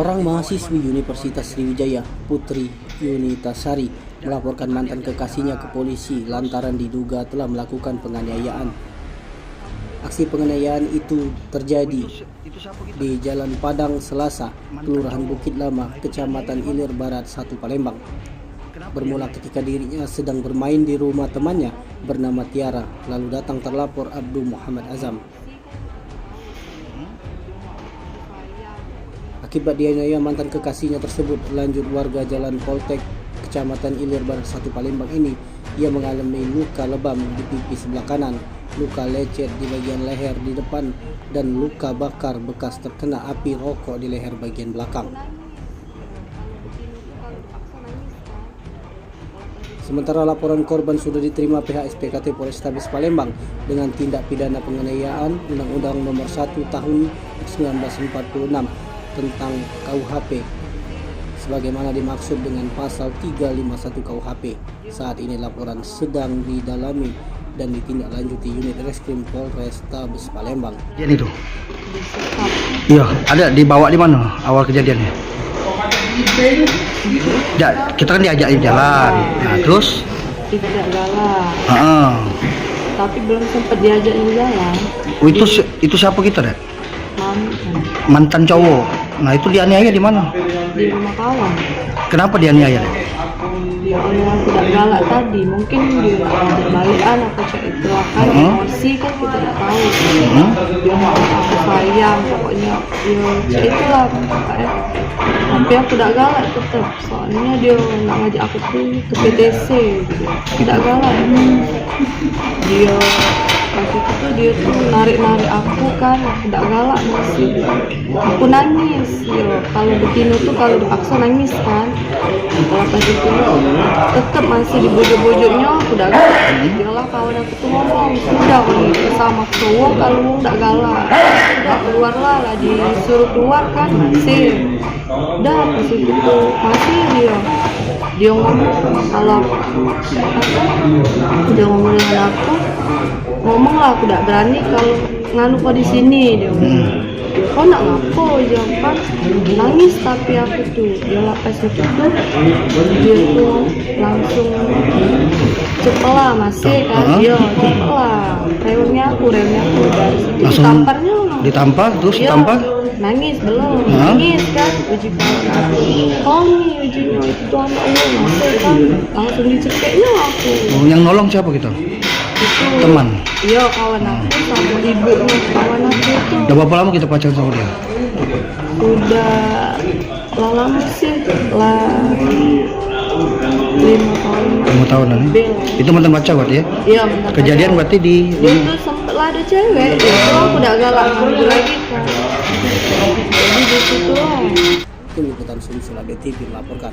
Seorang mahasiswi Universitas Sriwijaya, Putri Yunitasari, melaporkan mantan kekasihnya ke polisi lantaran diduga telah melakukan penganiayaan. Aksi penganiayaan itu terjadi di Jalan Padang Selasa, Kelurahan Bukit Lama, Kecamatan Ilir Barat 1 Palembang. Bermula ketika dirinya sedang bermain di rumah temannya bernama Tiara, lalu datang terlapor Abdul Muhammad Azam. Akibat dianiaya mantan kekasihnya tersebut, lanjut warga Jalan Poltek, Kecamatan Ilir Barat 1 Palembang ini, ia mengalami luka lebam di pipi sebelah kanan, luka lecet di bagian leher di depan, dan luka bakar bekas terkena api rokok di leher bagian belakang. Sementara laporan korban sudah diterima pihak SPKT Polrestabes Palembang dengan tindak pidana penganiayaan Undang-Undang Nomor 1 Tahun 1946 tentang KUHP sebagaimana dimaksud dengan pasal 351 KUHP. Saat ini laporan sedang didalami dan ditindaklanjuti unit Reskrim Polrestabes Palembang. Kejadian itu? Iya, ada dibawa di mana awal kejadiannya? Ya, kita kan diajak jalan. Nah, terus? Tidak galak. Tapi belum sempat diajak jalan. Oh, itu siapa kita, Dek? Mantan. Mantan cowok. Nah, itu dianiaya di mana? Di rumah kawan. Kenapa dianiaya, Dek? Yang tidak galak tadi, mungkin dia balikan atau kayak itu kan emosi kan kita tidak tahu. Aku sayang pokoknya ya itulah kayak. Tapi aku tidak galak tetap, soalnya dia nggak ngajak aku tuh ke PTC gitu. Tidak galak. Dia pas itu tuh dia tuh narik aku kan, tidak galak masih. Aku nangis ya, kalau betina tuh kalau dipaksa nangis kan. Kalau pas itu tetap masih dibujuk-bujuknya aku tidak galak. Dialah kawan aku tuh ngomong, sudah kalau sama cowok kalau tidak galak, udah keluarlah lah, disuruh keluar kan masih. Udah pas itu tuh masih dia ngomong kalau dia ngomong dengan aku, ngomong lah aku tidak berani kalau nganu kau di sini, dia ngomong. Kau nak ngapo aja kan, nangis tapi aku tuh dia lapas itu tuh dia tuh langsung cepet lah masih kan, dia cepet lah remnya aku dari situ Langsung ditampar terus dia, ditampar nangis belum nangis kan uji kawan aku kau nih ujinya itu tuh anak lu masih kan langsung dicepeknya aku. Oh, yang nolong siapa kita? Itu Teman? Iya kawan aku sama ibunya kawan aku itu. Udah berapa lama kita pacaran sama dia? Udah lama sih lah 5 tahun. 5 tahunan ya? Itu mantan pacar berarti ya? Iya benar. Kejadian berarti di itu sempet lah ada cewek, itu aku udah galak nunggu lagi kan. Jadi di situ lah. Tim Liputan Sulsel TV melaporkan.